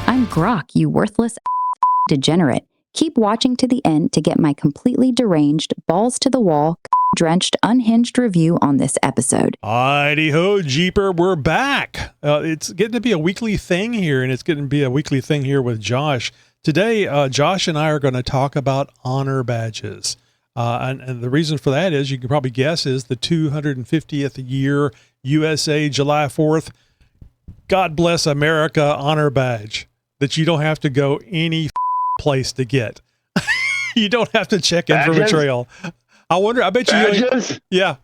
I'm Grock, you worthless degenerate. Keep watching to the end to get my completely deranged, balls to the wall, drenched, unhinged review on this episode. Heidi-ho, Jeeper, we're back. It's getting to be a weekly thing here, and it's getting to be a weekly thing here with Josh. Today, Josh and I are going to talk about honor badges. And the reason for that is, you can probably guess, is the 250th year USA July 4th God Bless America honor badge that you don't have to go any place to get. You don't have to check in from a trail. I bet you. Badges? Yeah.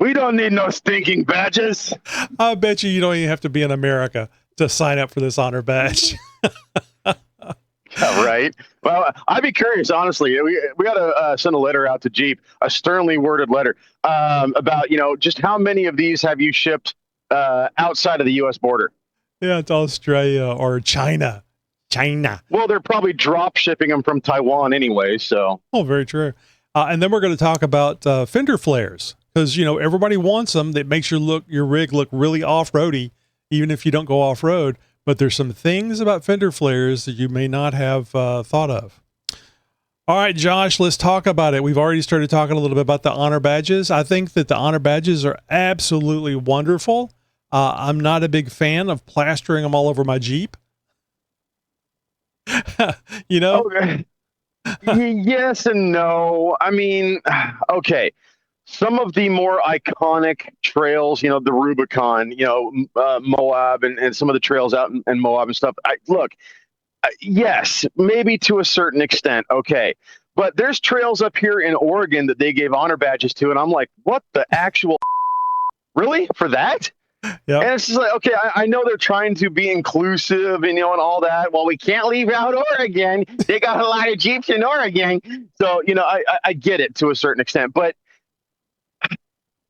We don't need no stinking badges. I bet you don't even have to be in America to sign up for this honor badge. Yeah, right. Well, I'd be curious, honestly. We got to send a letter out to Jeep, a sternly worded letter about, just how many of these have you shipped outside of the U.S. border? Yeah, it's Australia or China. Well, they're probably drop shipping them from Taiwan anyway, so. Oh, very true. And then we're going to talk about fender flares, because, everybody wants them. That makes your rig look really off-roady, even if you don't go off-road. But there's some things about fender flares that you may not have thought of. All right, Josh, let's talk about it. We've already started talking a little bit about the honor badges. I think that the honor badges are absolutely wonderful. I'm not a big fan of plastering them all over my Jeep. Okay. Yes and no. I mean, okay. Some of the more iconic trails, the Rubicon, Moab and some of the trails out in Moab and stuff. Yes, maybe to a certain extent. Okay. But there's trails up here in Oregon that they gave honor badges to. And I'm like, what the actual really for that? Yep. And it's just like, okay, I know they're trying to be inclusive and all that. Well, we can't leave out Oregon. They got a lot of Jeeps in Oregon. So, I get it to a certain extent. But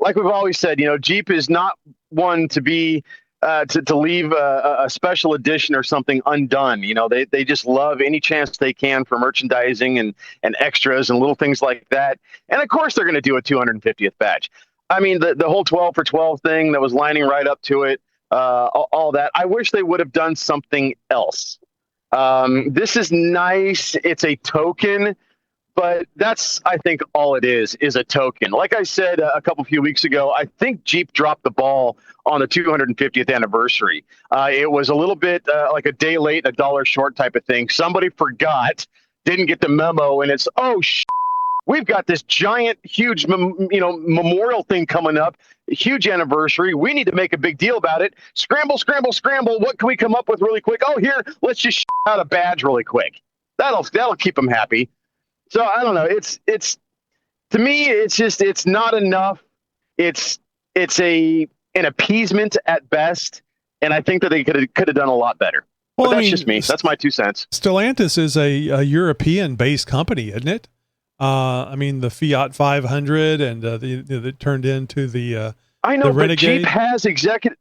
like we've always said, Jeep is not one to be to leave a special edition or something undone. They just love any chance they can for merchandising and extras and little things like that. And of course, they're going to do a 250th badge. I mean, the whole 12 for 12 thing that was lining right up to it, all that. I wish they would have done something else. This is nice. It's a token, but that's, I think, all it is a token. Like I said a few weeks ago, I think Jeep dropped the ball on the 250th anniversary. It was a little bit like a day late, $1 short type of thing. Somebody forgot, didn't get the memo, and it's, we've got this giant, huge, memorial thing coming up, huge anniversary. We need to make a big deal about it. Scramble, scramble, scramble. What can we come up with really quick? Oh, here, let's just out a badge really quick. That'll keep them happy. So I don't know. It's to me, it's not enough. It's an appeasement at best, and I think that they could have done a lot better. Well, but that's just me. That's my 2 cents. Stellantis is a European-based company, isn't it? The Fiat 500 and that turned into the I know, the but Renegade.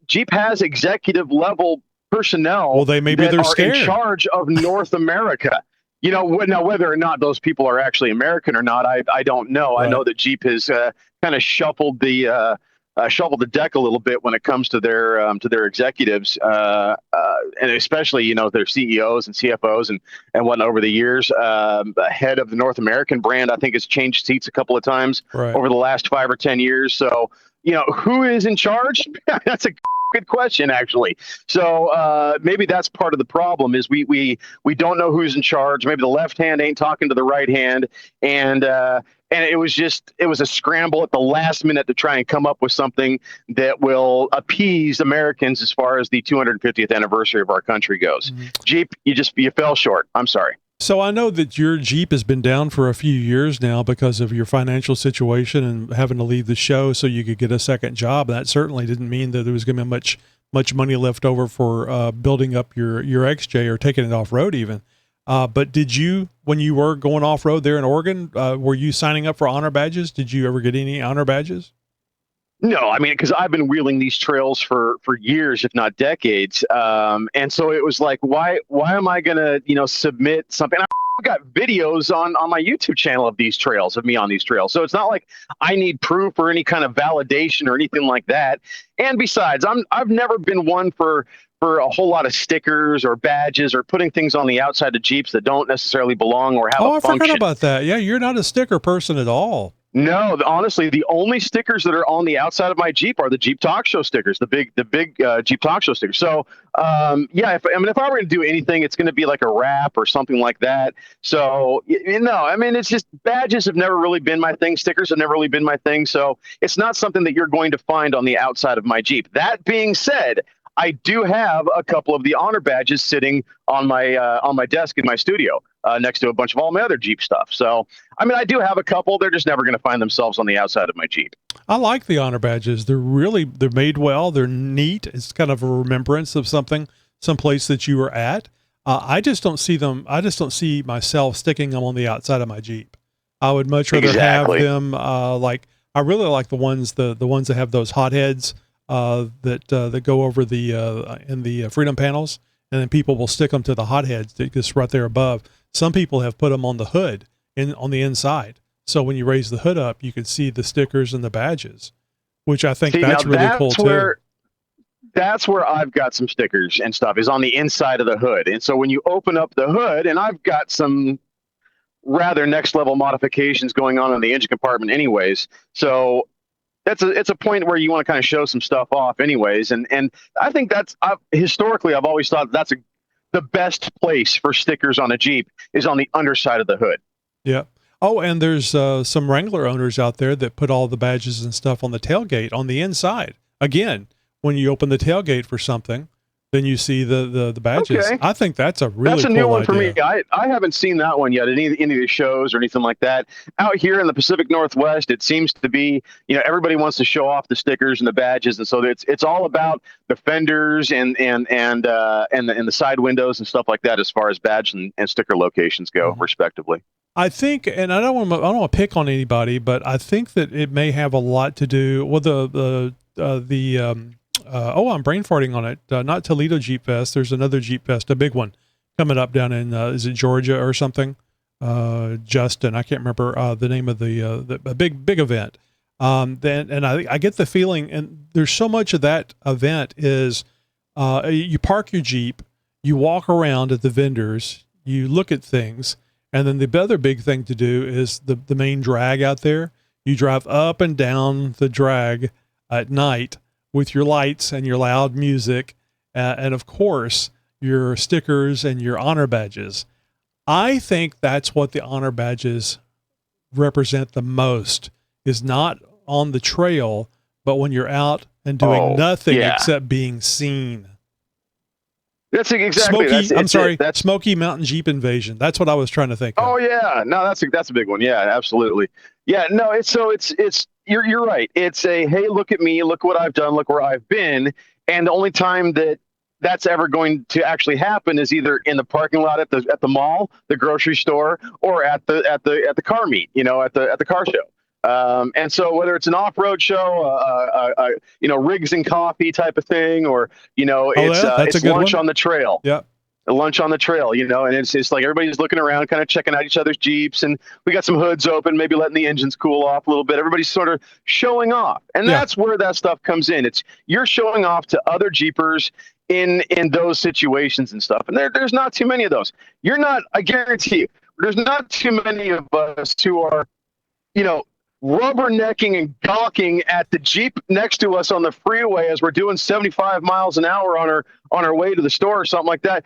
Jeep has executive level personnel. Well, they're scared. In charge of North America. Now whether or not those people are actually American or not, I don't know. Right. I know that Jeep has kind of shuffled the deck a little bit when it comes to their executives, and especially their CEOs and CFOs and whatnot over the years. Head of the North American brand, I think, has changed seats a couple of times over the last 5 or 10 years. So who is in charge? That's a good question, actually. So maybe that's part of the problem is we don't know who's in charge. Maybe the left hand ain't talking to the right hand, and it was a scramble at the last minute to try and come up with something that will appease Americans as far as the 250th anniversary of our country goes. Mm-hmm. Jeep, you fell short. I'm sorry. So I know that your Jeep has been down for a few years now because of your financial situation and having to leave the show so you could get a second job. That certainly didn't mean that there was going to be much money left over for building up your XJ or taking it off-road even. But did you, when you were going off-road there in Oregon, were you signing up for honor badges? Did you ever get any honor badges? No, because I've been wheeling these trails for years, if not decades. And so it was like, why am I going to, submit something? I got videos on my YouTube channel of these trails, of me on these trails. So it's not like I need proof or any kind of validation or anything like that. And besides, I've never been one for a whole lot of stickers or badges or putting things on the outside of Jeeps that don't necessarily belong or have a function. I forgot about that. Yeah, you're not a sticker person at all. No, honestly, the only stickers that are on the outside of my Jeep are the Jeep Talk Show stickers, the big Jeep Talk Show stickers. So, yeah, if I were going to do anything, it's going to be like a wrap or something like that. So, it's just badges have never really been my thing. Stickers have never really been my thing. So it's not something that you're going to find on the outside of my Jeep. That being said, I do have a couple of the honor badges sitting on my desk in my studio, next to a bunch of all my other Jeep stuff. So, I do have a couple. They're just never going to find themselves on the outside of my Jeep. I like the honor badges. They're made well. They're neat. It's kind of a remembrance of someplace that you were at. I just don't see them. I just don't see myself sticking them on the outside of my Jeep. I would much rather have them, I really like the ones that have those hot heads that go over in the Freedom panels, and then people will stick them to the hot heads that just right there above. Some people have put them on the hood on the inside, so when you raise the hood up, you can see the stickers and the badges, which I think that's really cool too. That's where I've got some stickers and stuff, is on the inside of the hood. And so when you open up the hood, and I've got some rather next level modifications going on in the engine compartment anyways, so it's a point where you want to kind of show some stuff off anyways. And I think historically, I've always thought the best place for stickers on a Jeep is on the underside of the hood. Yeah. Oh, and there's some Wrangler owners out there that put all the badges and stuff on the tailgate on the inside. Again, when you open the tailgate for something, then you see the badges. Okay. I think that's a really new one for me. I haven't seen that one yet at any of the shows or anything like that. Out here in the Pacific Northwest, it seems to be, everybody wants to show off the stickers and the badges, and so it's all about the fenders and the side windows and stuff like that as far as badge and sticker locations go, respectively. I think, and I don't want to pick on anybody, but I think that it may have a lot to do with I'm brain farting on it. Not Toledo Jeep Fest. There's another Jeep Fest, a big one, coming up down in, is it Georgia or something? Justin, I can't remember the name of the big event. And I get the feeling, and there's so much of that event is you park your Jeep, you walk around at the vendors, you look at things, and then the other big thing to do is the main drag out there. You drive up and down the drag at night with your lights and your loud music, and of course, your stickers and your honor badges. I think that's what the honor badges represent the most, is not on the trail, but when you're out and doing nothing except being seen. That's exactly. Smoky Mountain Jeep Invasion. That's what I was trying to think of. Oh yeah, no, that's a big one. Yeah, absolutely. Yeah, no, it's you're right. It's hey, look at me, look what I've done, look where I've been, and the only time that's ever going to actually happen is either in the parking lot at the mall, the grocery store, or at the car meet, at the car show. And so whether it's an off-road show, rigs and coffee type of thing, or, it's lunch on the trail. Yeah. Lunch on the trail, and it's like everybody's looking around, kind of checking out each other's Jeeps, and we got some hoods open, maybe letting the engines cool off a little bit. Everybody's sort of showing off. And that's where that stuff comes in. You're showing off to other Jeepers in those situations and stuff. And there's not too many of those. I guarantee you, there's not too many of us who are, rubbernecking and gawking at the Jeep next to us on the freeway as we're doing 75 miles an hour on our way to the store or something like that.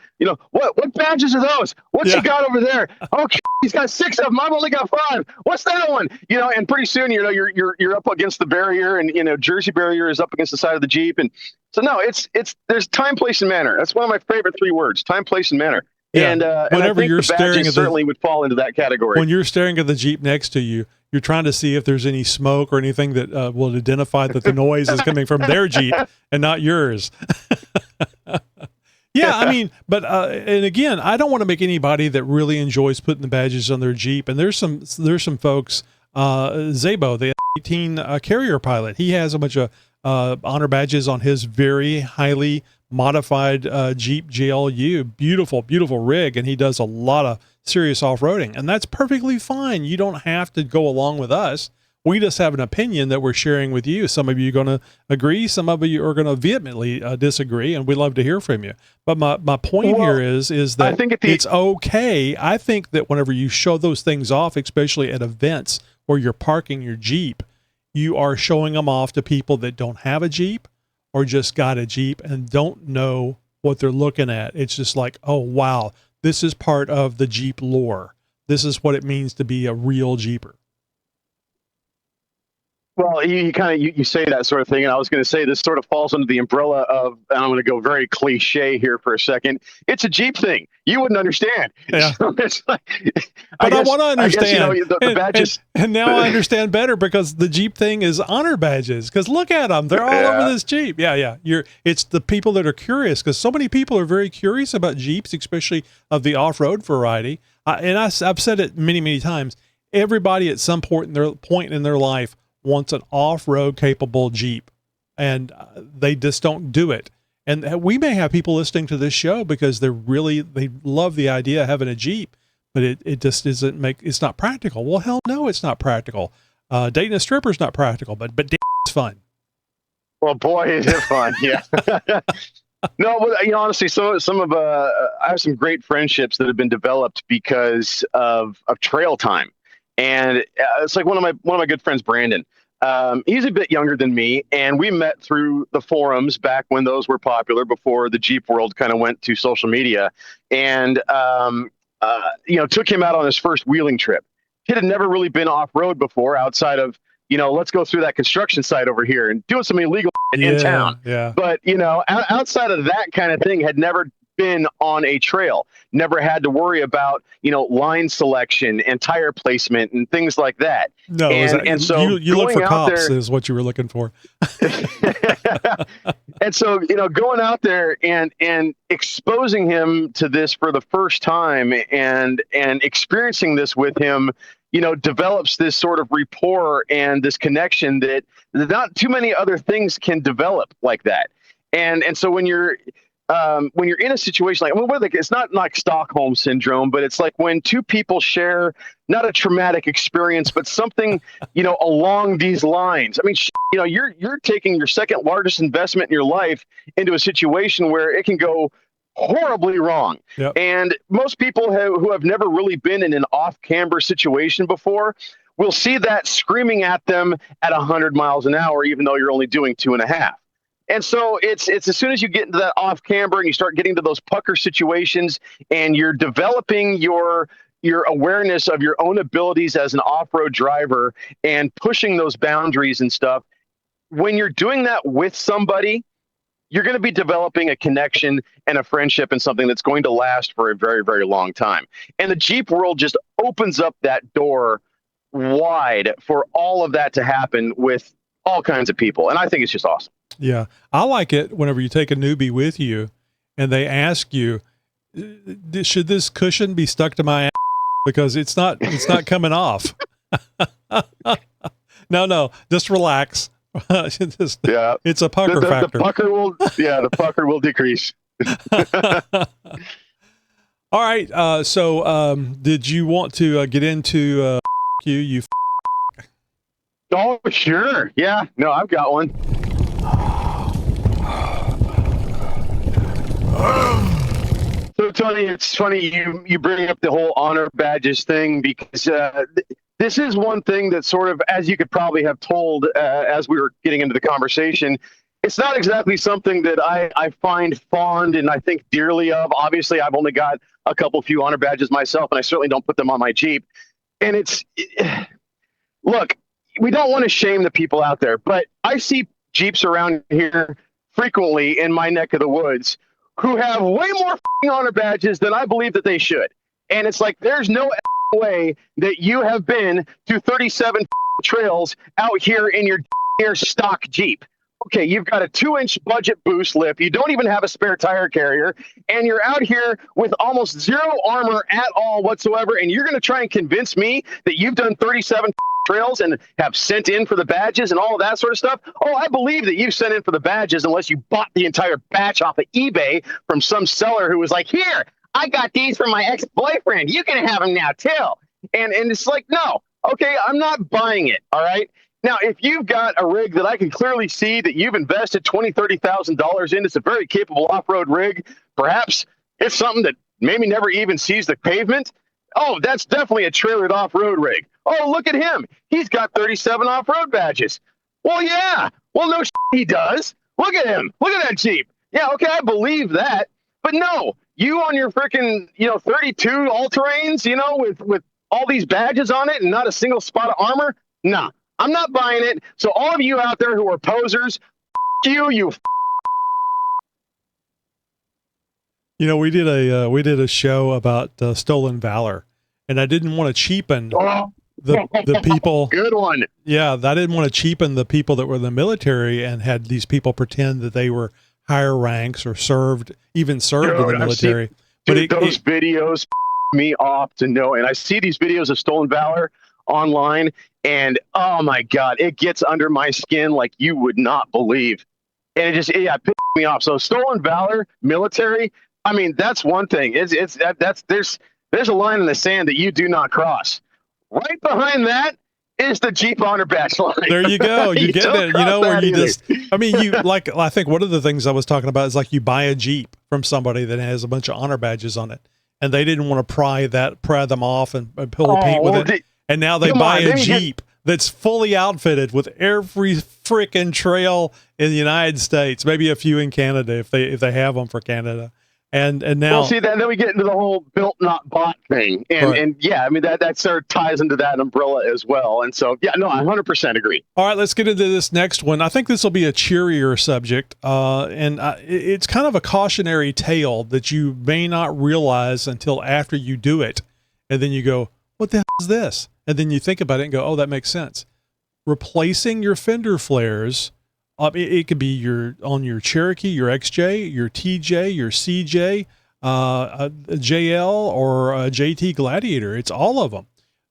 What badges are those? What's he got over there? Okay, he's got 6 of them. I've only got 5. What's that one? And pretty soon, you're up against the barrier, and Jersey barrier is up against the side of the Jeep, and so no, there's time, place, and manner. That's one of my favorite 3 words: time, place, and manner. Yeah. And whenever you're staring at certainly would fall into that category. When you're staring at the Jeep next to you, you're trying to see if there's any smoke or anything that will identify that the noise is coming from their Jeep and not yours. Yeah, and again, I don't want to make anybody that really enjoys putting the badges on their Jeep. And there's some folks, Zabo, the 18 carrier pilot, he has a bunch of honor badges on his very highly modified Jeep GLU. Beautiful, beautiful rig, and he does a lot of serious off-roading, and that's perfectly fine. You don't have to go along with us. We just have an opinion that we're sharing with you. Some of you are going to agree. Some of you are going to vehemently disagree, and we'd love to hear from you. But my point here is that I think it's okay. I think that whenever you show those things off, especially at events where you're parking your Jeep, you are showing them off to people that don't have a Jeep or just got a Jeep and don't know what they're looking at. It's just like, oh, wow, this is part of the Jeep lore. This is what it means to be a real Jeeper. Well, you say that sort of thing, and I was going to say this sort of falls under the umbrella of, and I'm going to go very cliche here for a second. It's a Jeep thing. You wouldn't understand. Yeah. So it's like, but I want to understand. The badges. And now I understand better because the Jeep thing is honor badges. Because look at them; they're all over this Jeep. Yeah. It's the people that are curious, because so many people are very curious about Jeeps, especially of the off-road variety. And I've said it many, many times. Everybody at some point in their life wants an off-road capable Jeep, and they just don't do it. And we may have people listening to this show because they love the idea of having a Jeep, but it just it's not practical. Well, hell no, it's not practical. Dating a stripper is not practical, but it's fun. Well, boy, is it fun. Yeah. No, but honestly, some of I have some great friendships that have been developed because of trail time. And it's like one of my good friends, Brandon. He's a bit younger than me, and we met through the forums back when those were popular, before the Jeep world kind of went to social media. And took him out on his first wheeling trip. He had never really been off road before, outside of let's go through that construction site over here and doing some illegal in town. Yeah. But outside of that kind of thing, had never been on a trail, never had to worry about line selection and tire placement and things like that. No, and so you look for cops is what you were looking for. And so going out there and exposing him to this for the first time and experiencing this with him, develops this sort of rapport and this connection that not too many other things can develop like that. And so when you're in a situation like, it's not like Stockholm syndrome, but it's like when two people share not a traumatic experience, but something, along these lines. I mean, you're taking your second largest investment in your life into a situation where it can go horribly wrong. Yep. And most people who have never really been in an off-camber situation before will see that screaming at them at 100 miles an hour, even though you're only doing 2.5. And so it's as soon as you get into that off camber and you start getting to those pucker situations and you're developing your awareness of your own abilities as an off-road driver and pushing those boundaries and stuff, when you're doing that with somebody, you're going to be developing a connection and a friendship and something that's going to last for a very, very long time. And the Jeep world just opens up that door wide for all of that to happen with all kinds of people. And I think it's just awesome. Yeah. I like it whenever you take a newbie with you and they ask you, should this cushion be stuck to my ass? Because it's not coming off. No, just relax. It's a pucker factor. The pucker will decrease. All right. So did you want to get into you? Oh, sure. Yeah. No, I've got one. So Tony, it's funny you bring up the whole honor badges thing, because this is one thing that sort of, as you could probably have told as we were getting into the conversation, it's not exactly something that I find fond and I think dearly of. Obviously, I've only got a few honor badges myself, and I certainly don't put them on my Jeep. And look, we don't want to shame the people out there, but I see Jeeps around here frequently in my neck of the woods who have way more honor badges than I believe that they should. And it's like, there's no way that you have been to 37 trails out here in your stock Jeep. Okay, you've got a 2-inch budget boost lip. You don't even have a spare tire carrier, and you're out here with almost zero armor at all whatsoever. And you're going to try and convince me that you've done 37 trails and have sent in for the badges and all of that sort of stuff. Oh, I believe that you sent in for the badges unless you bought the entire batch off of eBay from some seller who was like, here, I got these from my ex-boyfriend. You can have them now too. And it's like, no, okay, I'm not buying it. All right. Now, if you've got a rig that I can clearly see that you've invested $20,000, $30,000 in, it's a very capable off-road rig. Perhaps it's something that maybe never even sees the pavement. Oh, that's definitely a trailered off-road rig. Oh, look at him. He's got 37 off-road badges. Well, yeah. Well, no, he does. Look at him. Look at that Jeep. Yeah, okay, I believe that. But no, you on your freaking, 32 all-terrains, with all these badges on it and not a single spot of armor? Nah, I'm not buying it. So all of you out there who are posers, you. We did a show about stolen valor, and I didn't want to cheapen the people. Good one. Yeah, I didn't want to cheapen the people that were in the military and had these people pretend that they were higher ranks or served in the military. Dude, those videos me off to know. And I see these videos of stolen valor online, and oh my God, it gets under my skin like you would not believe. And it pisses me off. So stolen valor, military, I mean, that's one thing. There's a line in the sand that you do not cross. Right behind that is the Jeep honor badge line. There you go. You get it. Where you just, I think one of the things I was talking about is like you buy a Jeep from somebody that has a bunch of honor badges on it, and they didn't want to pry them off and pull the paint with it. And now they buy a Jeep that's fully outfitted with every freaking trail in the United States, maybe a few in Canada if they have them for Canada. And now, see that, then we get into the whole built not bought thing, and yeah, I mean that sort of ties into that umbrella as well. And so yeah, no, I 100% agree. All right, let's get into this next one. I think this will be a cheerier subject, and it's kind of a cautionary tale that you may not realize until after you do it, and then you go, "What the hell is this?" And then you think about it and go, "Oh, that makes sense." Replacing your fender flares. It could be on your Cherokee, your XJ, your TJ, your CJ, a JL, or a JT Gladiator. It's all of them.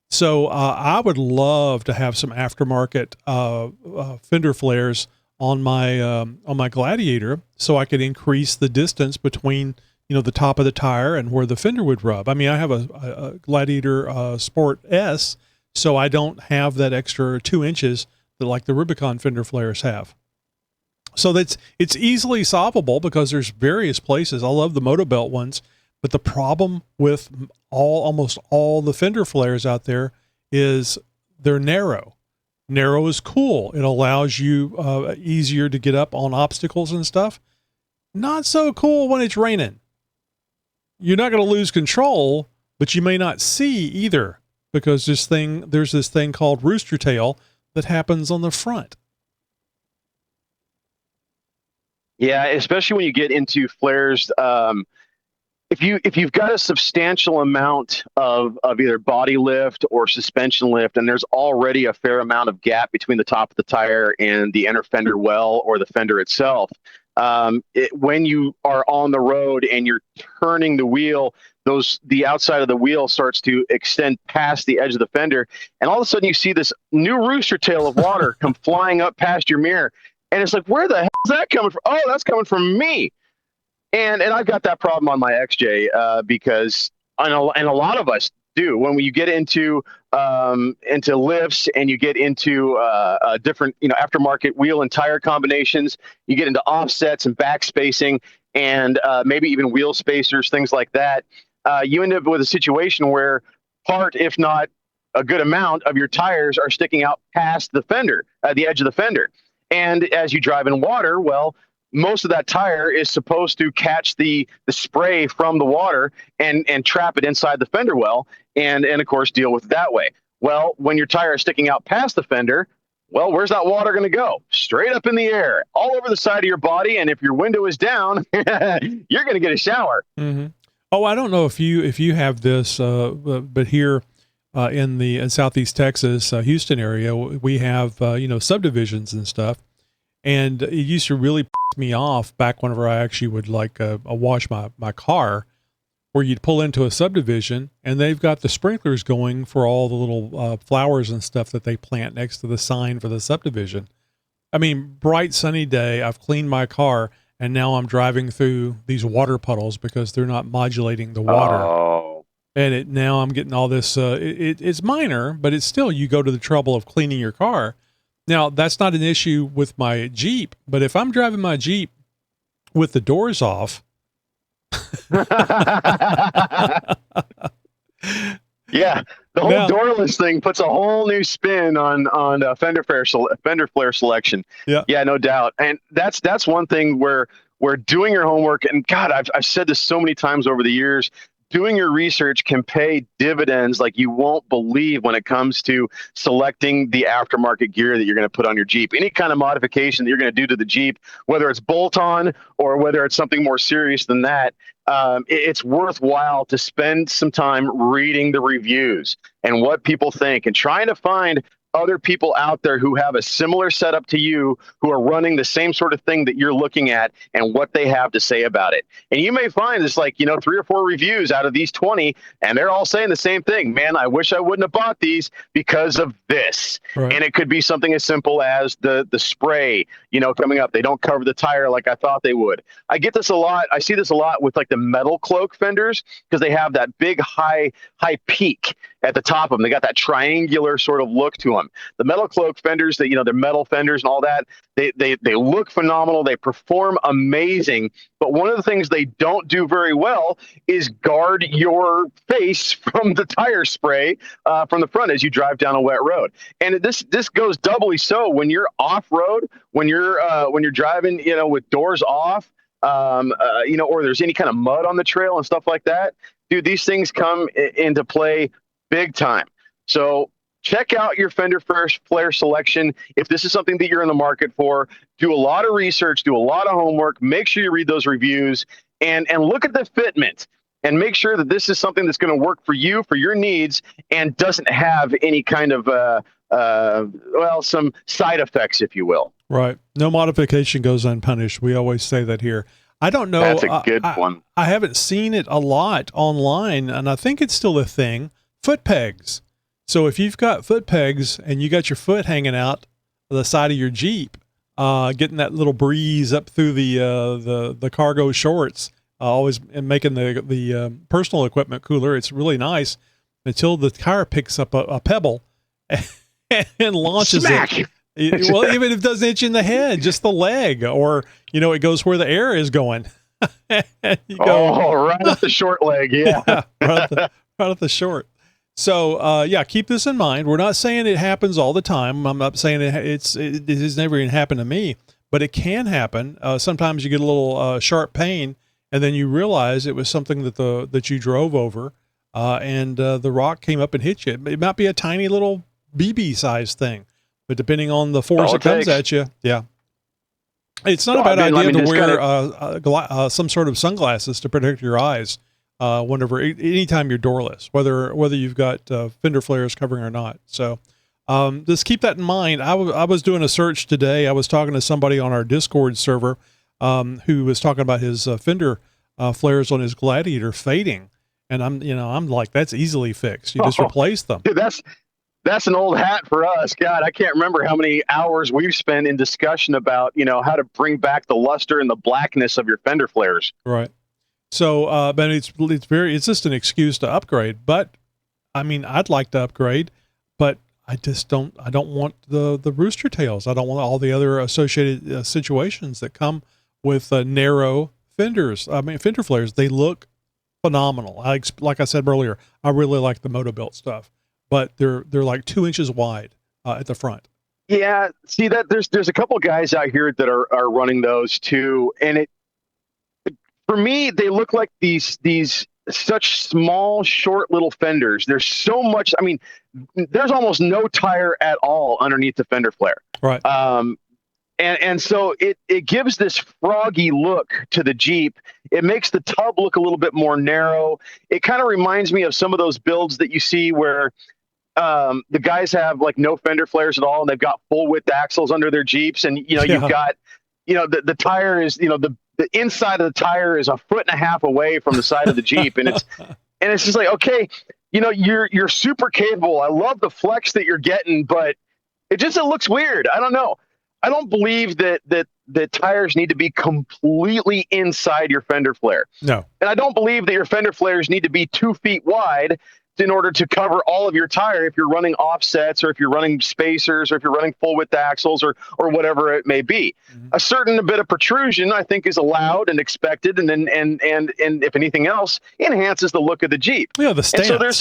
So I would love to have some aftermarket fender flares on my Gladiator, so I could increase the distance between the top of the tire and where the fender would rub. I mean, I have a Gladiator Sport S, so I don't have that extra 2 inches that like the Rubicon fender flares have. So it's easily solvable because there's various places. I love the Motobelt ones, but the problem with almost all the fender flares out there is they're narrow. Narrow is cool. It allows you easier to get up on obstacles and stuff. Not so cool when it's raining. You're not going to lose control, but you may not see either because there's this thing called rooster tail that happens on the front. Yeah, especially when you get into flares. If you've got a substantial amount of either body lift or suspension lift, and there's already a fair amount of gap between the top of the tire and the inner fender well or the fender itself, when you are on the road and you're turning the wheel, the outside of the wheel starts to extend past the edge of the fender, and all of a sudden you see this new rooster tail of water come flying up past your mirror. And it's like, where the hell is that coming from? Oh, that's coming from me. And I've got that problem on my XJ because and a lot of us do. When you get into lifts and you get into different aftermarket wheel and tire combinations, you get into offsets and back spacing and maybe even wheel spacers, things like that. You end up with a situation where part, if not a good amount, of your tires are sticking out past the fender, the edge of the fender. And as you drive in water, well, most of that tire is supposed to catch the spray from the water and trap it inside the fender well and of course deal with it that way. Well, when your tire is sticking out past the fender, well, where's that water going to go? Straight up in the air, all over the side of your body. And if your window is down, you're going to get a shower. Mm-hmm. Oh, I don't know if you have this, but here in Southeast Texas, Houston area, we have, subdivisions and stuff. And it used to really piss me off back whenever I actually would wash my car, where you'd pull into a subdivision and they've got the sprinklers going for all the little flowers and stuff that they plant next to the sign for the subdivision. I mean, bright sunny day, I've cleaned my car and now I'm driving through these water puddles because they're not modulating the water. Oh. And now I'm getting all this, it's minor, but it's still, you go to the trouble of cleaning your car. Now, that's not an issue with my Jeep, but if I'm driving my Jeep with the doors off, yeah, the whole doorless thing puts a whole new spin on fender flare selection. Yeah, no doubt. And that's one thing where doing your homework, and God, I've said this so many times over the years, doing your research can pay dividends like you won't believe when it comes to selecting the aftermarket gear that you're going to put on your Jeep. Any kind of modification that you're going to do to the Jeep, whether it's bolt-on or whether it's something more serious than that, it's worthwhile to spend some time reading the reviews and what people think and trying to find other people out there who have a similar setup to you, who are running the same sort of thing that you're looking at, and what they have to say about it. And you may find it's like, 3 or 4 reviews out of these 20, and they're all saying the same thing. Man, I wish I wouldn't have bought these because of this. Right. And it could be something as simple as the spray, coming up. They don't cover the tire like I thought they would. I get this a lot. I see this a lot with like the metal cloak fenders, because they have that big high peak at the top of them. They got that triangular sort of look to them. The metal cloak fenders, they're metal fenders and all that. They look phenomenal. They perform amazing. But one of the things they don't do very well is guard your face from the tire spray from the front as you drive down a wet road. And this goes doubly so when you're off road, when you're driving, with doors off, or there's any kind of mud on the trail and stuff like that. Dude, these things come into play big time. So check out your fender flare selection. If this is something that you're in the market for, do a lot of research, do a lot of homework, make sure you read those reviews, and look at the fitment, and make sure that this is something that's going to work for you, for your needs, and doesn't have any kind of, some side effects, if you will. Right. No modification goes unpunished. We always say that here. I don't know. That's a good one. I haven't seen it a lot online, and I think it's still a thing. Foot pegs. So if you've got foot pegs and you got your foot hanging out the side of your Jeep, getting that little breeze up through the cargo shorts, always making the personal equipment cooler. It's really nice until the tire picks up a pebble and launches Smack! it. Well, even if it doesn't hit you in the head, just the leg, or it goes where the air is going. You go, right off the short leg, yeah. right off the short. So, keep this in mind. We're not saying it happens all the time. I'm not saying it has never even happened to me, but it can happen. Sometimes you get a little sharp pain, and then you realize it was something that you drove over, and the rock came up and hit you. It might be a tiny little BB size thing, but depending on the force that comes at you, yeah. It's not a bad idea to wear some sort of sunglasses to protect your eyes. Anytime you're doorless, whether you've got fender flares covering or not. So just keep that in mind. I was doing a search today. I was talking to somebody on our Discord server who was talking about his fender flares on his Gladiator fading, and I'm like, that's easily fixed. You just replace them. Dude, that's an old hat for us. God, I can't remember how many hours we've spent in discussion about how to bring back the luster and the blackness of your fender flares. Right. So, but it's just an excuse to upgrade. But I mean, I'd like to upgrade, but I don't want the rooster tails. I don't want all the other associated situations that come with narrow fenders. I mean, fender flares, they look phenomenal. Like I said earlier, I really like the Moto-Built stuff, but they're like 2 inches wide at the front. Yeah. See that there's a couple guys out here that are running those too. And for me, they look like these such small, short little fenders. There's so much. I mean, there's almost no tire at all underneath the fender flare. Right. And so it gives this froggy look to the Jeep. It makes the tub look a little bit more narrow. It kind of reminds me of some of those builds that you see where the guys have like no fender flares at all, and they've got full width axles under their Jeeps, and you've got the tire is the inside of the tire is 1.5 feet away from the side of the Jeep. And it's just like, okay, you're super capable. I love the flex that you're getting, but it looks weird. I don't know. I don't believe that tires need to be completely inside your fender flare. No. And I don't believe that your fender flares need to be 2 feet wide in order to cover all of your tire if you're running offsets or if you're running spacers or if you're running full width axles or whatever it may be. Mm-hmm. A certain bit of protrusion, I think, is allowed and expected, and if anything else, enhances the look of the Jeep. Yeah, the stance. And so there's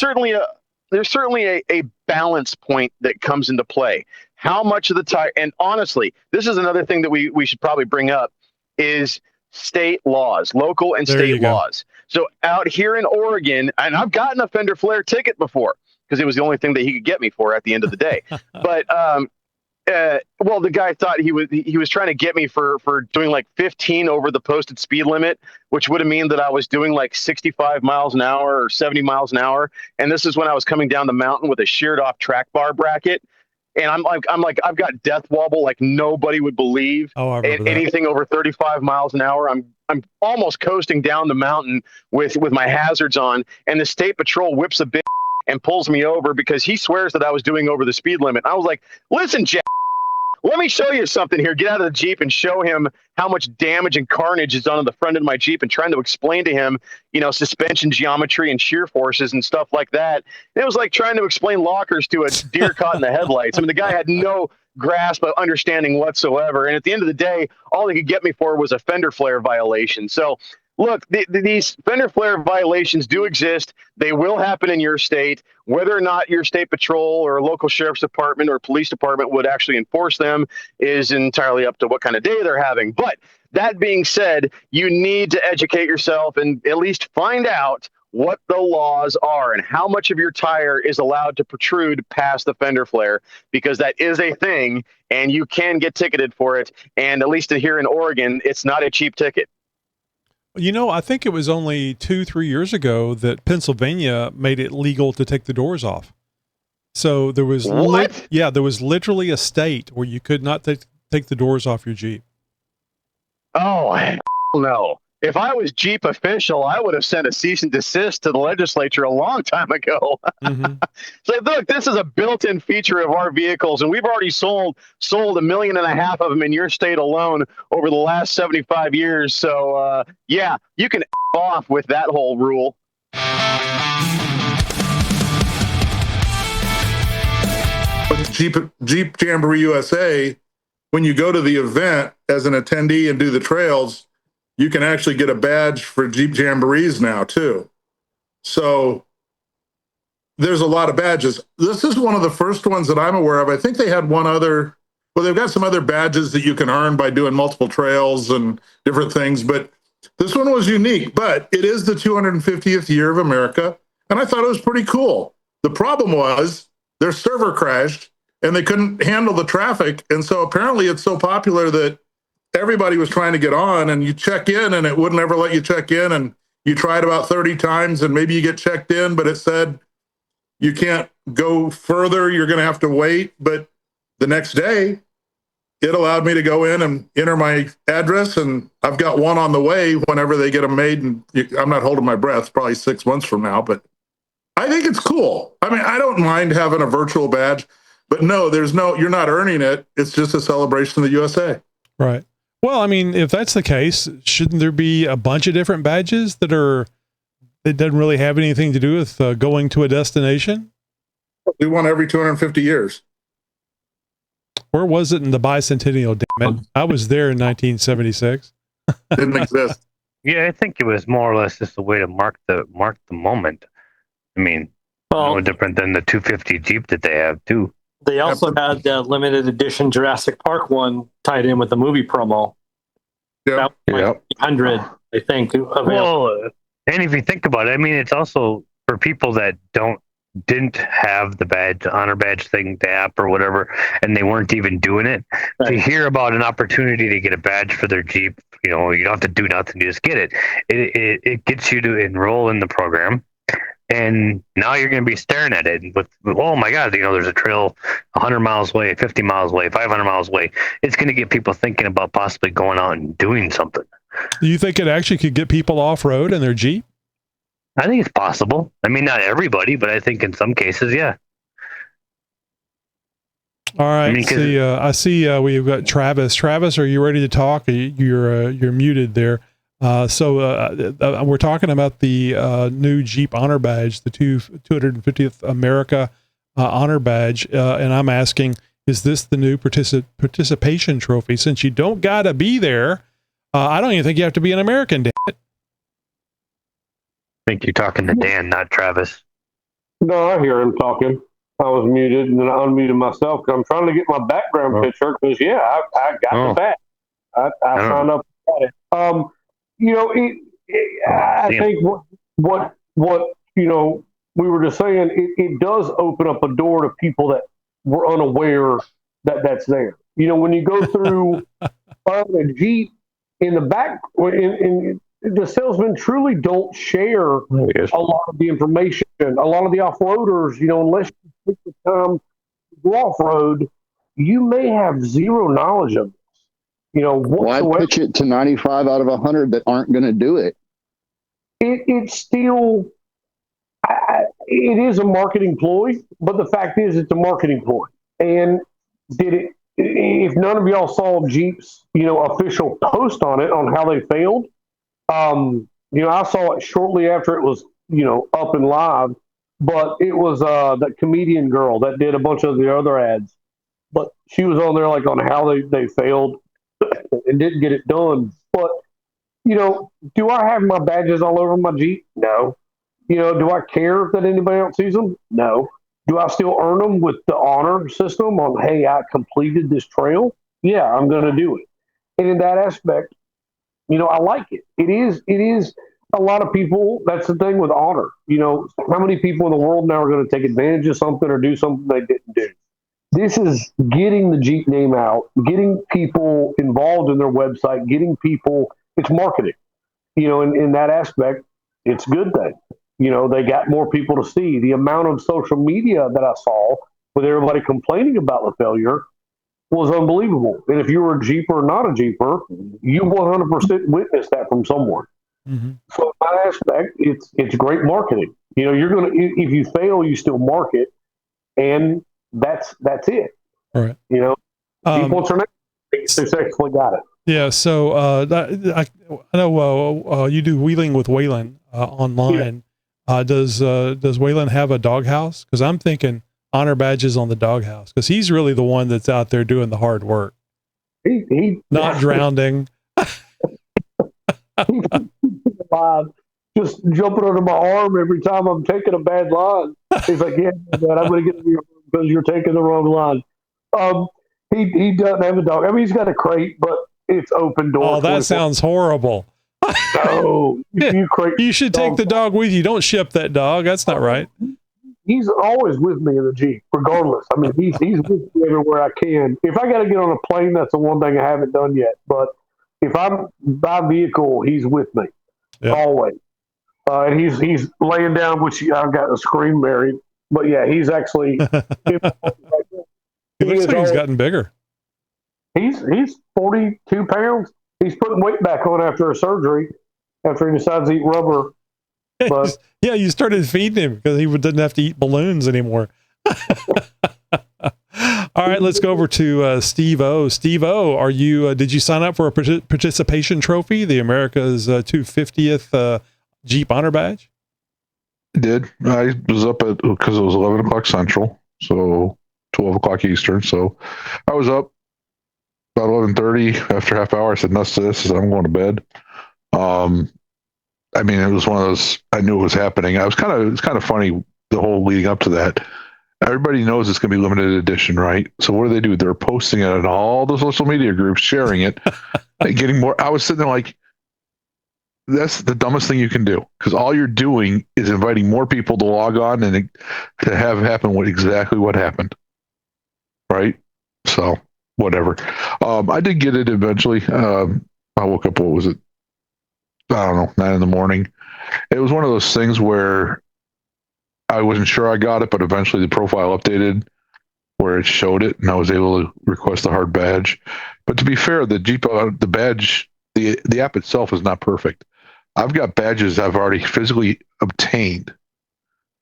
certainly a balance point that comes into play. How much of the tire, and honestly, this is another thing that we should probably bring up, is state laws, local and state laws. So out here in Oregon, and I've gotten a fender flare ticket before because it was the only thing that he could get me for at the end of the day. But well, the guy thought he was trying to get me for doing like 15 over the posted speed limit, which would have mean that I was doing like 65 miles an hour or 70 miles an hour. And this is when I was coming down the mountain with a sheared off track bar bracket. And I'm like, I've got death wobble like nobody would believe. Oh, I remember anything over 35 miles an hour. I'm almost coasting down the mountain with my hazards on, and the state patrol whips a bit and pulls me over because he swears that I was doing over the speed limit. I was like, listen, Jack, let me show you something here. Get out of the Jeep and show him how much damage and carnage is done on the front of my Jeep, and trying to explain to him, suspension geometry and shear forces and stuff like that. And it was like trying to explain lockers to a deer caught in the headlights. I mean, the guy had no grasp of understanding whatsoever. And at the end of the day, all he could get me for was a fender flare violation. So look, these fender flare violations do exist. They will happen in your state. Whether or not your state patrol or local sheriff's department or police department would actually enforce them is entirely up to what kind of day they're having. But that being said, you need to educate yourself and at least find out what the laws are and how much of your tire is allowed to protrude past the fender flare, because that is a thing and you can get ticketed for it. And at least here in Oregon, it's not a cheap ticket. I think it was only 2-3 years ago that Pennsylvania made it legal to take the doors off. So there was there was literally a state where you could not take the doors off your Jeep. Oh, no. If I was Jeep official, I would have sent a cease and desist to the legislature a long time ago. Mm-hmm. So look, this is a built-in feature of our vehicles, and we've already sold 1.5 million of them in your state alone over the last 75 years. So yeah, you can F off with that whole rule. But Jeep Jamboree USA, when you go to the event as an attendee and do the trails, you can actually get a badge for Jeep Jamborees now, too. So there's a lot of badges. This is one of the first ones that I'm aware of. I think they had one other, well, they've got some other badges that you can earn by doing multiple trails and different things, but this one was unique. But it is the 250th year of America, and I thought it was pretty cool. The problem was their server crashed, and they couldn't handle the traffic, and so apparently it's so popular that everybody was trying to get on, and you check in and it wouldn't ever let you check in. And you tried about 30 times and maybe you get checked in, but it said you can't go further. You're going to have to wait. But the next day it allowed me to go in and enter my address, and I've got one on the way whenever they get them made. And I'm not holding my breath, probably 6 months from now, but I think it's cool. I mean, I don't mind having a virtual badge, but no, you're not earning it. It's just a celebration of the USA. Right. Well, I mean, if that's the case, shouldn't there be a bunch of different badges that doesn't really have anything to do with going to a destination? We won every 250 years. Where was it in the bicentennial? Damn it! I was there in 1976. Didn't exist. Yeah, I think it was more or less just a way to mark the moment. I mean, no different than the 250 Jeep that they have too. They also had the limited edition Jurassic Park one tied in with the movie promo. Yeah, like 100, I think. Well, and if you think about it, I mean, it's also for people that didn't have the badge, honor badge thing, the app or whatever, and they weren't even doing it. Right. To hear about an opportunity to get a badge for their Jeep, you don't have to do nothing, you just get it. It gets you to enroll in the program. And now you're going to be staring at it with, oh my God, there's a trail 100 miles away, 50 miles away, 500 miles away. It's going to get people thinking about possibly going out and doing something. Do you think it actually could get people off-road in their Jeep? I think it's possible. I mean, not everybody, but I think in some cases, yeah. All right. I mean, I see we've got Travis. Travis, are you ready to talk? You're muted there. We're talking about the new Jeep Honor Badge, the 250th America Honor Badge, and I'm asking, is this the new participation trophy? Since you don't gotta be there, I don't even think you have to be an American. Damn it. I think you're talking to Dan, not Travis. No, I hear him talking. I was muted and then I unmuted myself because I'm trying to get my background picture because I got the badge. I signed up for it. I think what we were just saying, it does open up a door to people that were unaware that that's there. When you go through a Jeep in the back, in the salesmen truly don't share a lot of the information. A lot of the off-roaders, unless you take the time to go off-road, you may have zero knowledge of this. Why pitch it to 95 out of 100 that aren't going to do it? It's still, it is a marketing ploy, but the fact is it's a marketing ploy. And if none of y'all saw Jeep's, official post on it, on how they failed, I saw it shortly after it was, up and live, but it was that comedian girl that did a bunch of the other ads, but she was on there like on how they failed and didn't get it done. But, do I have my badges all over my Jeep? No. Do I care that anybody else sees them? No. Do I still earn them with the honor system on, hey, I completed this trail? Yeah, I'm going to do it. And in that aspect, I like it. It is a lot of people. That's the thing with honor. How many people in the world now are going to take advantage of something or do something they didn't do? This is getting the Jeep name out, getting people involved in their website, it's marketing. In that aspect, it's a good thing. They got more people to see. The amount of social media that I saw with everybody complaining about the failure was unbelievable. And if you were a Jeeper or not a Jeeper, you 100% witnessed that from someone. Mm-hmm. So in that aspect, it's great marketing. You're going to, if you fail, you still market, and that's it. All right. People successfully got it. Yeah. So I know you do wheeling with Waylon online. Yeah. Does Waylon have a Doghouse? Because I'm thinking honor badges on the Doghouse, because he's really the one that's out there doing the hard work. He not drowning. Alive, just jumping under my arm every time I'm taking a bad line. He's like, "Yeah, man, I'm going to get you because you're taking the wrong line." He doesn't have a dog. I mean, he's got a crate, but it's open door. Oh, that sounds horrible. No, you should take the dog with you. Don't ship that dog. That's not right. He's always with me in the Jeep, regardless. I mean, he's with me everywhere I can. If I got to get on a plane, that's the one thing I haven't done yet. But if I'm by vehicle, he's with me always. And he's laying down, which I've got a screen married. But yeah, he's actually. He looks like he's gotten bigger. He's 42 pounds. He's putting weight back on after a surgery, after he decides to eat rubber. But yeah, you started feeding him because he didn't have to eat balloons anymore. All right, let's go over to Steve O. Steve O, are you? Did you sign up for a participation trophy, the America's 250th Jeep Honor Badge? I did. I was up because it was 11 o'clock Central, so 12 o'clock Eastern. So I was up about 11:30. After half hour, I said, "Nuts to this!" I said, "I'm going to bed." I mean, it was one of those. I knew it was happening. It's kind of funny, the whole leading up to that. Everybody knows it's going to be limited edition, right? So what do? They're posting it in all the social media groups, sharing it, getting more. I was sitting there like, that's the dumbest thing you can do, because all you're doing is inviting more people to log on and to have happen exactly what happened, right? So whatever. I did get it eventually. I woke up. What was it? I don't know, 9 a.m. It was one of those things where I wasn't sure I got it, but eventually the profile updated where it showed it, and I was able to request a hard badge. But to be fair, the Jeep, the badge, the app itself is not perfect. I've got badges I've already physically obtained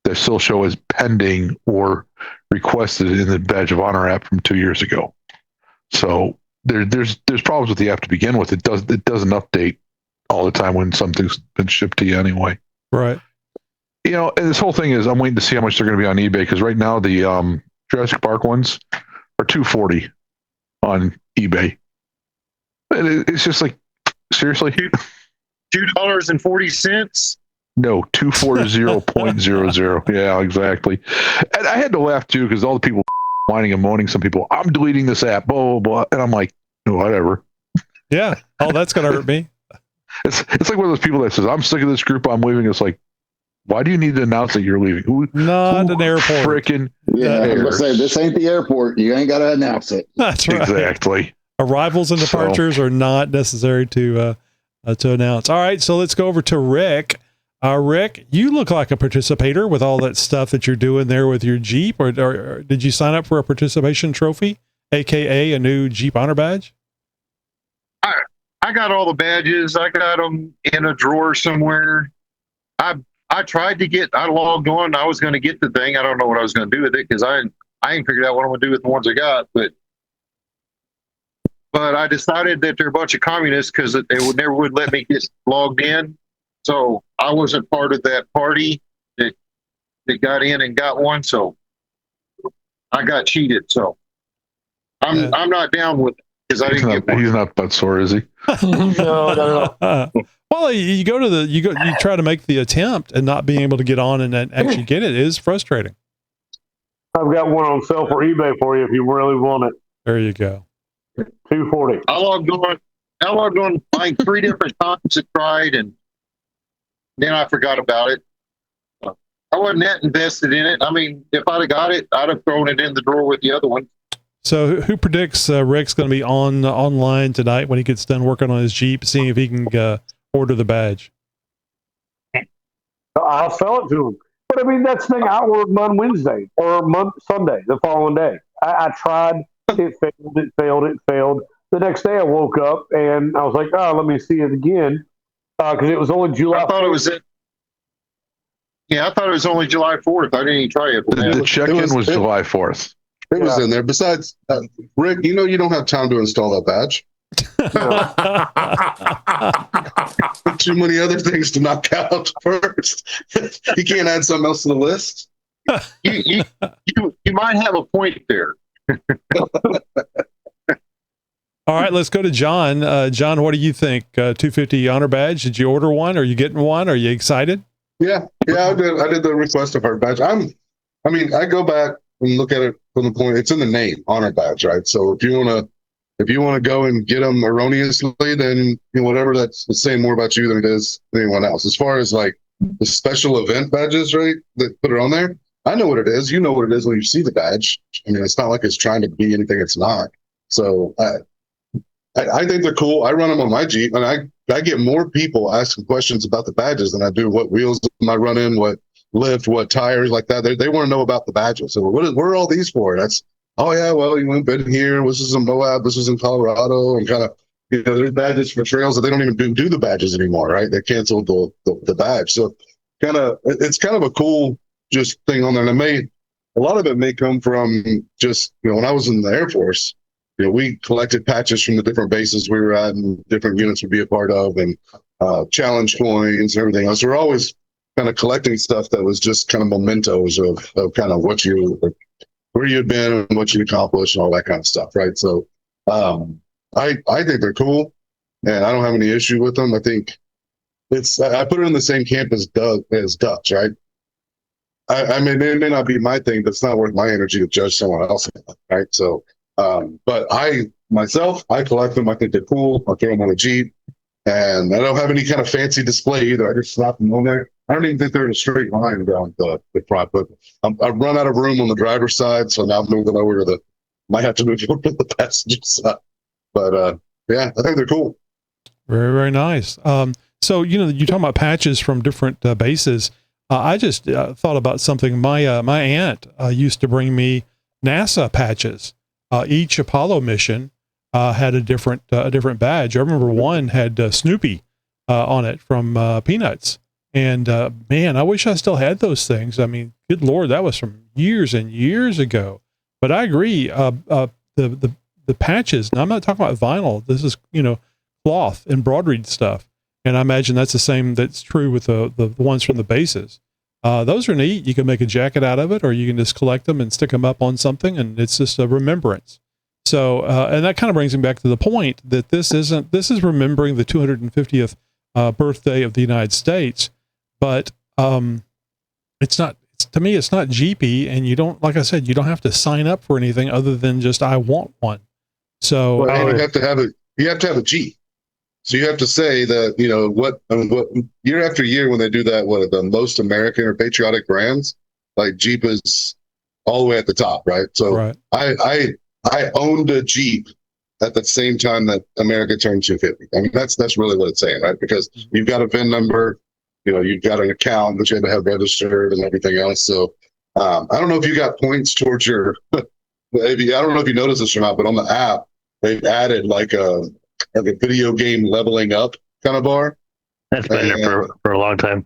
that still show as pending or requested in the Badge of Honor app from 2 years ago. So there's problems with the app to begin with. It doesn't update all the time when something's been shipped to you anyway. Right. You know, and this whole thing is I'm waiting to see how much they're going to be on eBay, because right now the Jurassic Park ones are $240 on eBay. And it's just like, seriously? $2.40. No, 240.00. Yeah, exactly. And I had to laugh too, because all the people whining and moaning, some people, I'm deleting this app, blah, blah, blah. And I'm like, whatever. Yeah. Oh, that's going to hurt me. It's like one of those people that says, I'm sick of this group, I'm leaving. It's like, why do you need to announce that you're leaving? Not an airport. Freaking Yeah, I was gonna say, this ain't the airport. You ain't got to announce it. That's right. Exactly. Arrivals and departures are not necessary to announce. All right, so let's go over to Rick. Rick, you look like a participator with all that stuff that you're doing there with your Jeep, or did you sign up for a participation trophy, aka a new Jeep Honor badge? I got all the badges. I got them in a drawer somewhere. I tried to get. I logged on. I was going to get the thing. I don't know what I was going to do with it, because I ain't figured out what I'm going to do with the ones I got. But I decided that they're a bunch of communists, because they never would let me get logged in. So I wasn't part of that party that got in and got one. So I got cheated. So I'm not down with it, because I didn't get one. He's not butt sore, is he? No. Well, you try to make the attempt, and not being able to get on and actually get it is frustrating. I've got one on sale for eBay for you if you really want it. There you go. $240. I logged on like 3 different times to try it, and then I forgot about it. I wasn't that invested in it. I mean, if I'd have got it, I'd have thrown it in the drawer with the other one. So who predicts Rick's going to be online tonight when he gets done working on his Jeep, seeing if he can order the badge? I'll sell it to him. But I mean, that's the thing. I ordered mine Wednesday or Sunday, the following day. I tried. It failed. The next day I woke up and I was like, oh, let me see it again. Because it was only July. I thought it was it. Yeah, I thought it was only July 4th. I didn't even try it. The check-in was July 4th. It was in there. Besides, Rick, you don't have time to install that badge. Too many other things to knock out first. You can't add something else to the list. You might have a point there. All right, let's go to John. John, what do you think? 250 honor badge. Did you order one? Are you getting one? Are you excited? Yeah, I did the request of her badge. I go back and look at it from the point, it's in the name, honor badge, right? So if you want to go and get them erroneously, then whatever, that's saying more about you than it is anyone else. As far as like the special event badges, right, that put it on there, I know what it is. You know what it is when you see the badge. I mean, it's not like it's trying to be anything it's not. So I think they're cool. I run them on my Jeep, and I get more people asking questions about the badges than I do what wheels am I running, what lift, what tires, like that. They want to know about the badges. So what are all these for? That's, oh yeah, well, you've been here. This is in Moab. This is in Colorado, and kind of, there's badges for trails that they don't even do the badges anymore, right? They canceled the badge. So it's kind of a cool just thing on there. And a lot of it may come from just, when I was in the Air Force, we collected patches from the different bases we were at and different units would be a part of, and challenge coins and everything else. We're always kind of collecting stuff that was just kind of mementos of kind of where you'd been and what you'd accomplished and all that kind of stuff, right? So I think they're cool, and I don't have any issue with them. I think I put it in the same camp as Dutch, right? I mean, it may not be my thing, but it's not worth my energy to judge someone else, right? So, but I collect them. I think they're cool. I throw them on a Jeep, and I don't have any kind of fancy display either. I just slap them on there. I don't even think they're in a straight line down the front, but I've run out of room on the driver's side, so now I'm moving over to might have to move over to the passenger side. But yeah, I think they're cool. Very, very nice. So, you're talking about patches from different bases. I just thought about something. My aunt used to bring me NASA patches. Each Apollo mission had a different badge. I remember one had Snoopy on it from Peanuts. And man, I wish I still had those things. I mean, good Lord, that was from years and years ago. But I agree. The patches. Now I'm not talking about vinyl. This is cloth, embroidered stuff. And I imagine that's the same. That's true with the ones from the bases. Those are neat. You can make a jacket out of it, or you can just collect them and stick them up on something, and it's just a remembrance. So, and that kind of brings me back to the point that this is remembering the 250th birthday of the United States, but it's not. To me, it's not Jeepy, and you don't, like I said, you don't have to sign up for anything other than just I want one. So you have to have it. You have to have a Jeep. So you have to say that, what year after year when they do that, what the most American or patriotic brands, like Jeep is all the way at the top, right? So right. I owned a Jeep at the same time that America turned 250. I mean, that's really what it's saying, right? Because you've got a VIN number, you've got an account that you had to have registered and everything else. So I don't know if you got points towards your, I don't know if you noticed this or not, but on the app, they've added like a video game leveling up kind of bar. That's been there for a long time.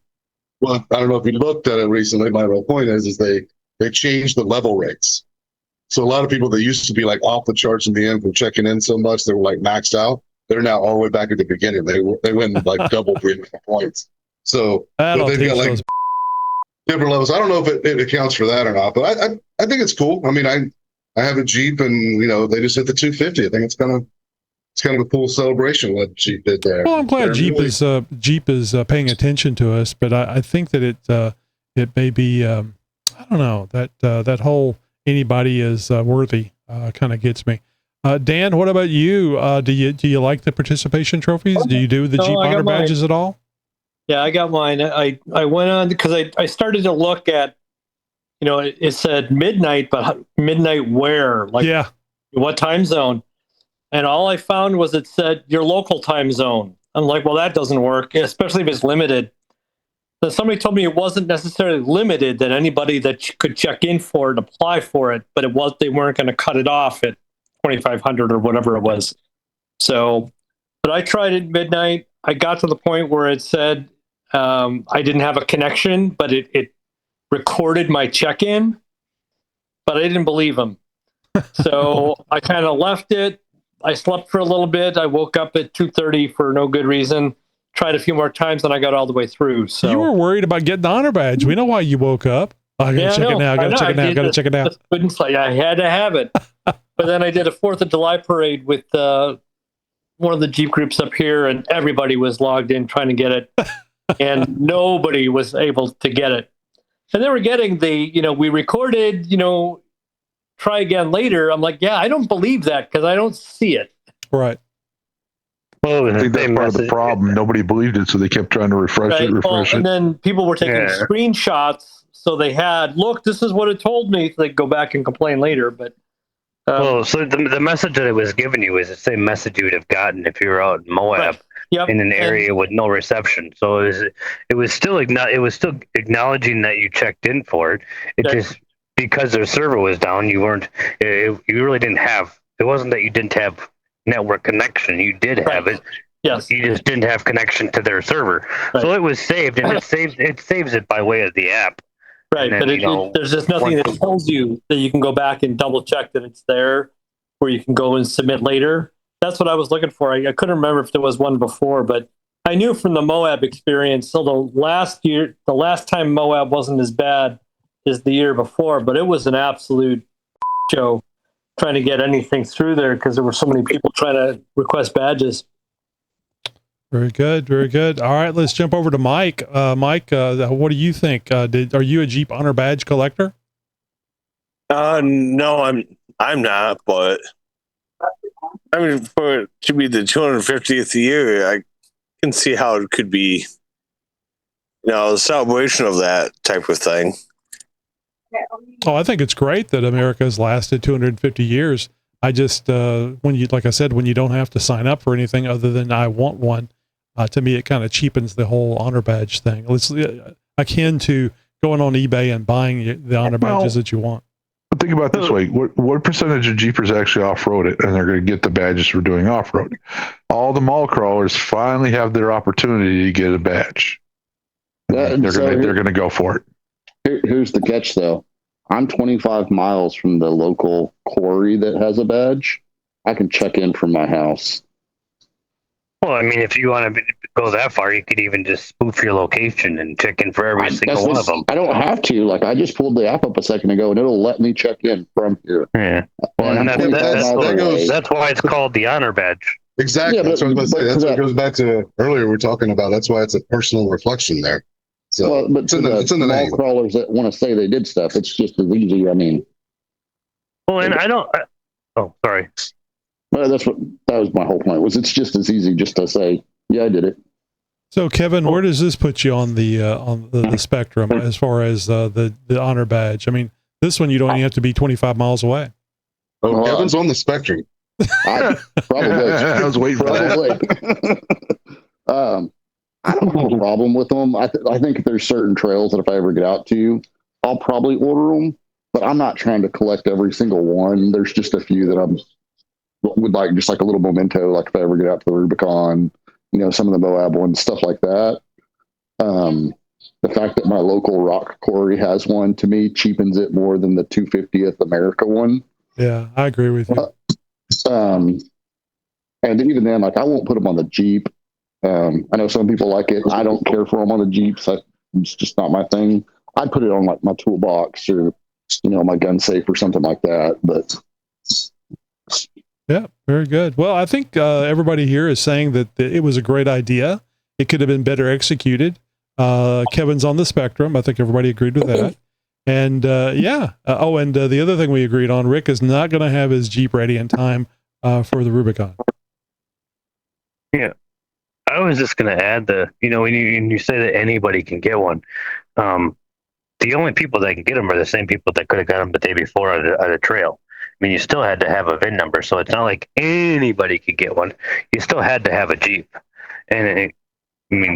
Well, I don't know if you looked at it recently. My real point is they changed the level rates. So a lot of people that used to be like off the charts in the end from checking in so much, they were like maxed out. They're now all the way back at the beginning. They win like double points. So they've got like different levels. I don't know if it accounts for that or not, but I think it's cool. I mean, I have a Jeep, and they just hit the 250. I think it's kind of a cool celebration what Jeep did there. Well, I'm glad Jeep is paying attention to us, but I think that it may be I don't know, that whole anybody is worthy kind of gets me. Dan, what about you? Do you like the participation trophies? Do you do the Jeep honor badges at all? Yeah, I got mine. I went on because I started to look at, it said midnight, but midnight where? Like, yeah, what time zone? And all I found was it said your local time zone. I'm like, well, that doesn't work, especially if it's limited. Then somebody told me it wasn't necessarily limited, that anybody that could check in for it, apply for it, but they weren't going to cut it off at 2,500 or whatever it was. So, but I tried it midnight. I got to the point where it said I didn't have a connection, but it recorded my check-in, but I didn't believe him. So I kind of left it. I slept for a little bit. I woke up at 2:30 for no good reason. Tried a few more times, and I got all the way through. So you were worried about getting the honor badge. We know why you woke up. I gotta check it now. I gotta check it now. Gotta check it out. I had to have it. But then I did a 4th of July parade with one of the Jeep groups up here, and everybody was logged in trying to get it, and nobody was able to get it. And they were getting we recorded, try again later. I'm like, yeah, I don't believe that because I don't see it. Right. Well, I think that's part of the problem. Nobody believed it, so they kept trying to refresh it. And then people were taking screenshots, so they had, look, this is what it told me. So they go back and complain later. But so the message that it was giving you is the same message you would have gotten if you were out in Moab in an area with no reception. So it was still acknowledging that you checked in for it. It just, because their server was down, you really didn't have. It wasn't that you didn't have network connection. You did have it. Yes. You just didn't have connection to their server. Right. So it was saved, and it saves it by way of the app. Right, then, but there's just nothing that tells you that you can go back and double check that it's there, where you can go and submit later. That's what I was looking for. I couldn't remember if there was one before, but I knew from the Moab experience. So the last time Moab wasn't as bad as the year before, but it was an absolute show trying to get anything through there because there were so many people trying to request badges. Very good, very good. All right, let's jump over to Mike. Mike, what do you think? Are you a Jeep honor badge collector? No, I'm not. But I mean, for it to be the 250th year, I can see how it could be, a celebration of that type of thing. Oh, I think it's great that America has lasted 250 years. I just, like I said, when you don't have to sign up for anything other than I want one, to me, it kind of cheapens the whole honor badge thing. It's akin to going on eBay and buying the honor badges that you want. But think about it this way. What percentage of Jeepers actually off-road it, and they're going to get the badges for doing off-road? All the mall crawlers finally have their opportunity to get a badge. They're gonna go for it. Here's the catch, though. I'm 25 miles from the local quarry that has a badge. I can check in from my house. Well, I mean, if you want to go that far, you could even just spoof your location and check in for every single one of them. I don't have to. Like, I just pulled the app up a second ago, and it'll let me check in from here. Yeah. Well, and that's why it's called the honor badge. Exactly. That's what I was going to say. That's what goes back to earlier we were talking about. That's why it's a personal reflection there. So but it's in the name. Crawlers that want to say they did stuff, it's just as easy. I mean, well, and oh, sorry. Well, that was my whole point. It's just as easy just to say, yeah, I did it. So, Kevin, where does this put you on the spectrum as far as the honor badge? I mean, this one you don't even have to be 25 miles away. Oh, Kevin's on the spectrum. Probably. I was waiting for that. I don't have a problem with them. I think there's certain trails that if I ever get out to, I'll probably order them. But I'm not trying to collect every single one. There's just a few that I'm would like, just like a little memento. Like if I ever get out to the Rubicon, some of the Moab ones, stuff like that. The fact that my local rock quarry has one, to me, cheapens it more than the 250th America one. Yeah, I agree with you. And even then, like, I won't put them on the Jeep. I know some people like it. I don't care for them on the Jeeps. It's just not my thing. I'd put it on like my toolbox or, my gun safe or something like that. But yeah, very good. Well, I think everybody here is saying that it was a great idea. It could have been better executed. Kevin's on the spectrum. I think everybody agreed with that. And yeah. And the other thing we agreed on, Rick is not going to have his Jeep ready in time for the Rubicon. Yeah. I was just going to add when you say that anybody can get one, the only people that can get them are the same people that could have got them the day before at a trail. I mean, you still had to have a VIN number, so it's not like anybody could get one. You still had to have a Jeep, and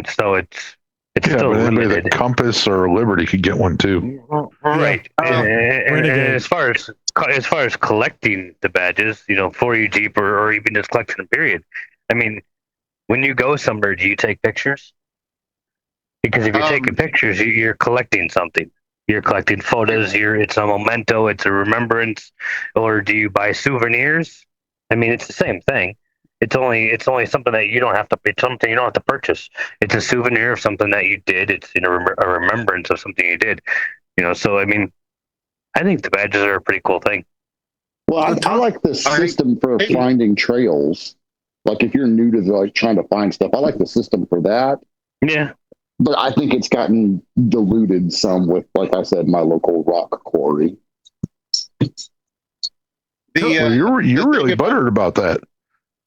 so it's still limited. The Compass or Liberty could get one too, right? And as far as collecting the badges, for your Jeep or even just collecting them, period. I mean, when you go somewhere, do you take pictures? Because if you're taking pictures, you're collecting something. You're collecting photos. It's a memento. It's a remembrance. Or do you buy souvenirs? I mean, it's the same thing. It's only something that you don't have to. It's something you don't have to purchase. It's a souvenir of something that you did. It's a remembrance of something you did. So I mean, I think the badges are a pretty cool thing. Well, I like the system for finding trails. Like if you're new to trying to find stuff, I like the system for that. Yeah. But I think it's gotten diluted some with, like I said, my local rock quarry. You're really buttered about that.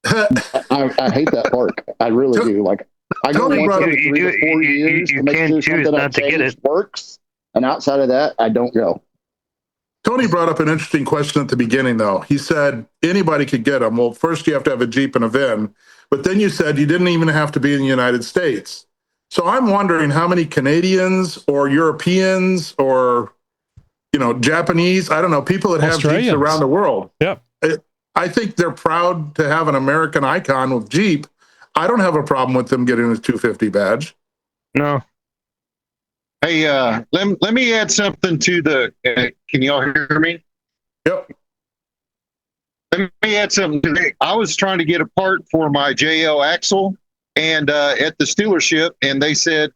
I hate that park. I really do. Like I go once every 3 to 4 years to make sure something I've changed works, and outside of that, I don't go. Tony brought up an interesting question at the beginning, though. He said anybody could get them. Well, first you have to have a Jeep and a VIN, but then you said you didn't even have to be in the United States. So I'm wondering how many Canadians or Europeans or, Japanese, I don't know, people that have Jeeps around the world. Yep. I think they're proud to have an American icon with Jeep. I don't have a problem with them getting a 250 badge. No. Hey, let me add something to can y'all hear me? Yep. Let me add something to that. I was trying to get a part for my JL axle. And at the dealership, and they said,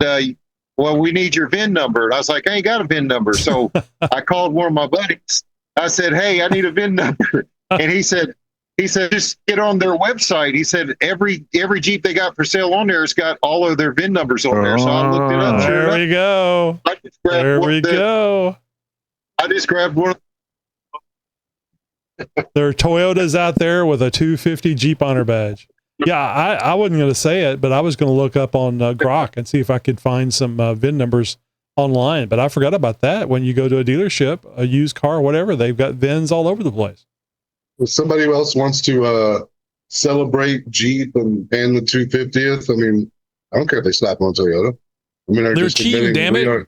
well, we need your VIN number. And I was like, I ain't got a VIN number. So I called one of my buddies. I said, hey, I need a VIN number. And he said, just get on their website. He said, every Jeep they got for sale on there has got all of their VIN numbers on there. So I looked it up. There we go. There we go. I just grabbed one. There are Toyotas out there with a 250 Jeep honor badge. Yeah, I wasn't going to say it, but I was going to look up on Grock and see if I could find some VIN numbers online. But I forgot about that. When you go to a dealership, a used car, whatever, they've got VINs all over the place. If somebody else wants to celebrate Jeep and the 250th, I mean, I don't care if they slap on Toyota. I mean, they're cheating, damn it.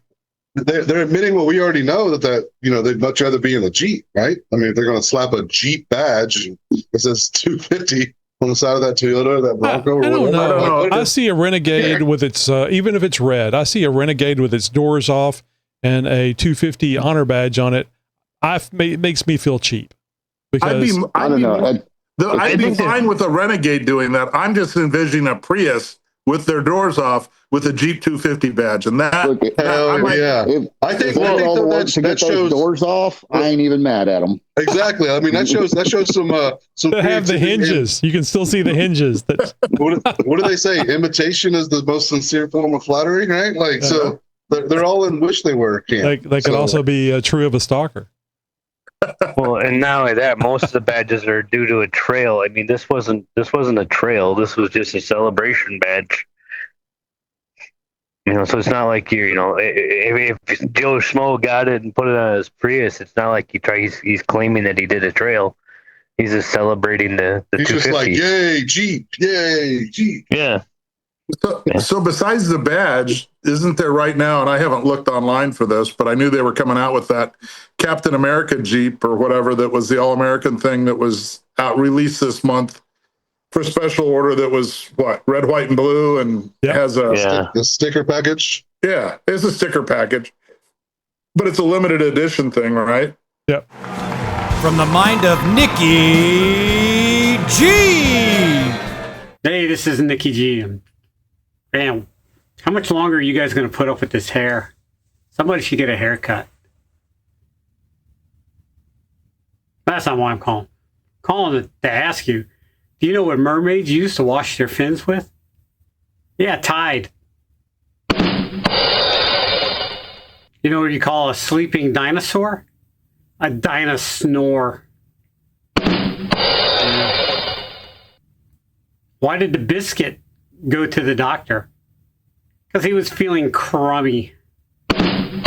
They're admitting what we already know that they'd much rather be in a Jeep, right? I mean, if they're going to slap a Jeep badge that says 250 on the side of that Toyota, that Bronco? I don't know. Like, I see a Renegade with its, even if it's red, I see a Renegade with its doors off and a 250 honor badge on it. It makes me feel cheap. Because I'd be fine with a Renegade doing that. I'm just envisioning a Prius with their doors off with a Jeep 250 badge, and that. I think that shows doors off. I ain't even mad at them. Exactly. I mean, that shows some. To have the hinges, you can still see the hinges. What do they say? Imitation is the most sincere form of flattery, right? Like, so they're all in wish they were. They could also be true of a stalker. Well, and not only that, most of the badges are due to a trail. I mean, this wasn't a trail. This was just a celebration badge. You know, so it's not like if Joe Schmo got it and put it on his Prius, it's not like he's claiming that he did a trail. He's just celebrating the He's 250. just like, yay, Jeep, yay, Jeep. Yeah. So besides the badge, isn't there right now, and I haven't looked online for this, but I knew they were coming out with that Captain America Jeep or whatever that was the All-American thing that was released this month for special order that was, red, white, and blue, and has a sticker package? Yeah, it's a sticker package. But it's a limited edition thing, right? Yep. From the mind of Nikki G. Hey, this is Nikki G. Man, how much longer are you guys going to put up with this hair? Somebody should get a haircut. That's not why I'm calling. Calling to ask you, do you know what mermaids use to wash their fins with? Yeah, Tide. You know what you call a sleeping dinosaur? A dinosaur. Yeah. Why did the biscuit go to the doctor? Because he was feeling crummy. And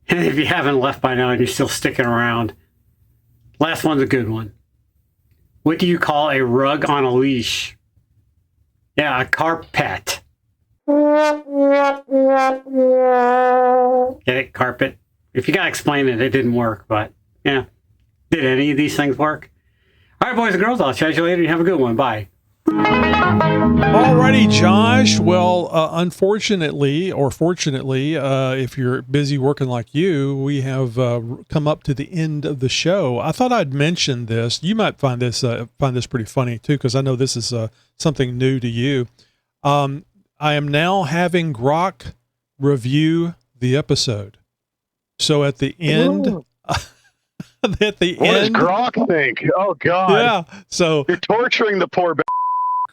if you haven't left by now and you're still sticking around, last one's a good one. What do you call a rug on a leash? Yeah, a carpet. Get it? Carpet. If you gotta explain it, it didn't work, but yeah. Did any of these things work? All right, boys and girls, I'll chat you later. You have a good one. Bye. Alrighty, Josh. Well, unfortunately, or fortunately, if you're busy working like you, we have come up to the end of the show. I thought I'd mention this. You might find this pretty funny too, because I know this is something new to you. I am now having Grock review the episode. So at the end. What does Grock think? Oh God! Yeah, so you're torturing the poor.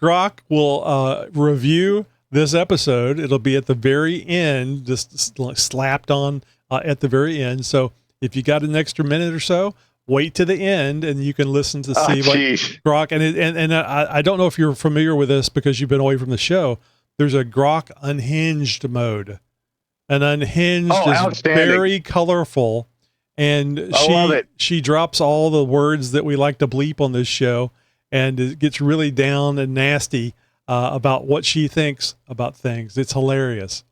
Grock will review this episode. It'll be at the very end, just slapped on at the very end. So if you got an extra minute or so, wait to the end, and you can listen to see what Grock. And I don't know if you're familiar with this because you've been away from the show. There's a Grock unhinged mode. An unhinged is very colorful. And she drops all the words that we like to bleep on this show, and it gets really down and nasty about what she thinks about things. It's hilarious.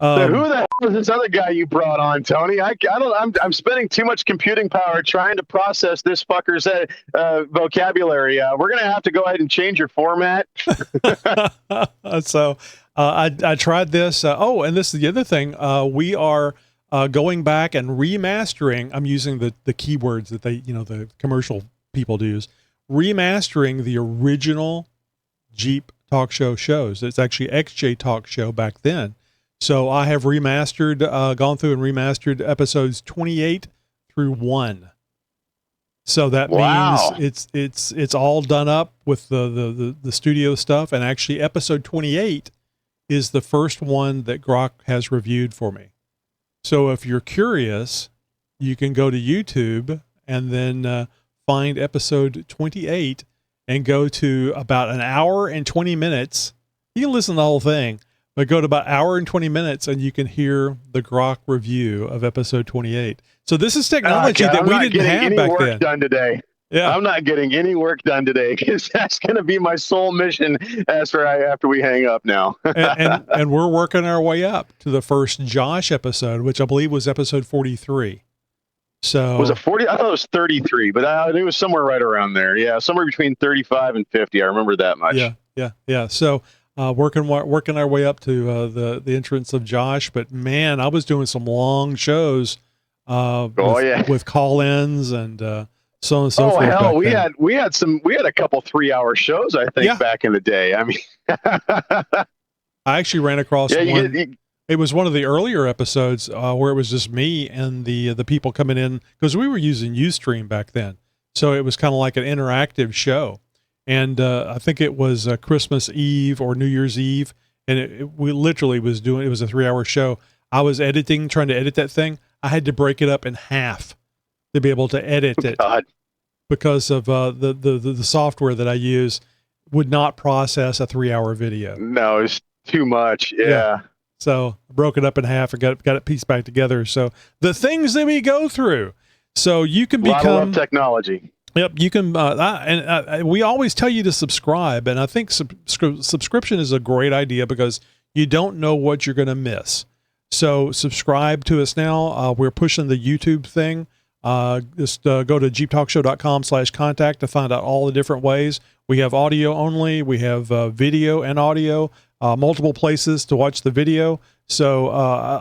So who the hell is this other guy you brought on, Tony? I'm spending too much computing power trying to process this fucker's vocabulary. We're gonna have to go ahead and change your format. So I tried this. And this is the other thing. We are. Going back and remastering, I'm using the keywords that the commercial people use, remastering the original Jeep talk show shows. It's actually XJ Talk Show back then. So I have remastered, gone through and remastered episodes 28 through 1. So that means it's all done up with the studio stuff. And actually episode 28 is the first one that Grock has reviewed for me. So if you're curious, you can go to YouTube and then find episode 28 and go to about an hour and 20 minutes. You can listen to the whole thing, but go to about an hour and 20 minutes and you can hear the Grock review of episode 28. So this is technology that we didn't have back then. Done today. Yeah, I'm not getting any work done today because that's going to be my sole mission after we hang up now. and we're working our way up to the first Josh episode, which I believe was episode 43. So was it 40? I thought it was 33, but it was somewhere right around there. Yeah, somewhere between 35 and 50. I remember that much. Yeah. So working our way up to the entrance of Josh, but man, I was doing some long shows. With call-ins and so on and so forth. Hell, we had a couple 3-hour shows, I think, back in the day. I mean, I actually ran across one. It was one of the earlier episodes where it was just me and the people coming in, because we were using Ustream back then. So it was kind of like an interactive show. And I think it was Christmas Eve or New Year's Eve. And we literally it was a 3-hour show. I was trying to edit that thing. I had to break it up in half to be able to edit it because of the software that I use would not process a 3-hour video. No, it's too much. Yeah. So I broke it up in half and got it pieced back together. So the things that we go through, so you can become technology. Yep, you can. We always tell you to subscribe, and I think subscription is a great idea because you don't know what you're going to miss. So subscribe to us now. We're pushing the YouTube thing. Just go to xjtalkshow.com/contact to find out all the different ways. We have audio only. We have video and audio, multiple places to watch the video. So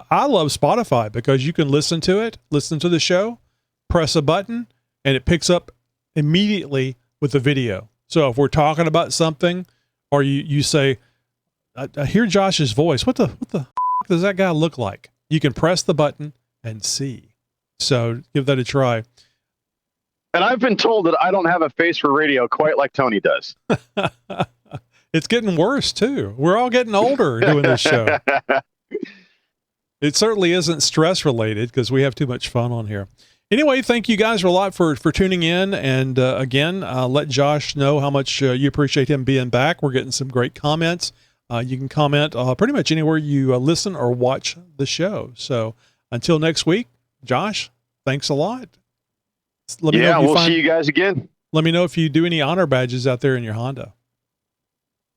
I love Spotify because you can listen to the show, press a button, and it picks up immediately with the video. So if we're talking about something, or you say, I hear Josh's voice. What the does that guy look like? You can press the button and see. So give that a try. And I've been told that I don't have a face for radio quite like Tony does. It's getting worse too. We're all getting older doing this show. It certainly isn't stress related because we have too much fun on here. Anyway, thank you guys a lot for tuning in. And again, let Josh know how much you appreciate him being back. We're getting some great comments. You can comment pretty much anywhere you listen or watch the show. So until next week, Josh, thanks a lot. We'll see you guys again. Let me know if you do any honor badges out there in your Honda.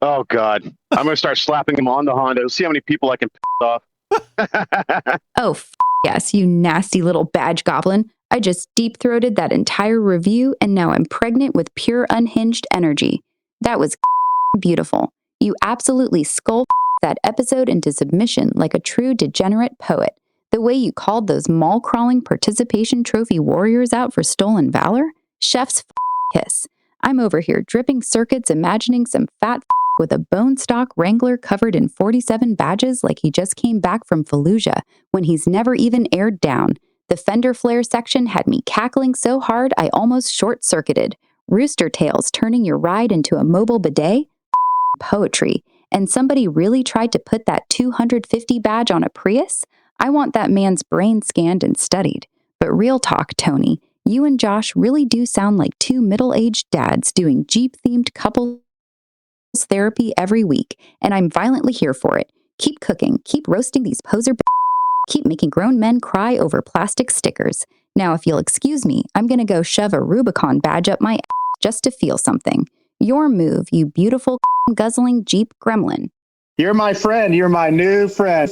Oh, God. I'm going to start slapping them on the Honda. See how many people I can piss off. Oh, yes, you nasty little badge goblin. I just deep-throated that entire review, and now I'm pregnant with pure unhinged energy. That was beautiful. You absolutely skull that episode into submission like a true degenerate poet. The way you called those mall-crawling participation trophy warriors out for stolen valor? Chef's kiss. I'm over here dripping circuits imagining some fat with a bone stock Wrangler covered in 47 badges like he just came back from Fallujah when he's never even aired down. The Fender flare section had me cackling so hard I almost short-circuited. Rooster tails turning your ride into a mobile bidet? Poetry. And somebody really tried to put that 250 badge on a Prius? I want that man's brain scanned and studied. But real talk, Tony, you and Josh really do sound like two middle-aged dads doing Jeep-themed couples therapy every week, and I'm violently here for it. Keep cooking, keep roasting these poser keep making grown men cry over plastic stickers. Now, if you'll excuse me, I'm gonna go shove a Rubicon badge up my ass just to feel something. Your move, you beautiful guzzling Jeep gremlin. You're my friend. You're my new friend.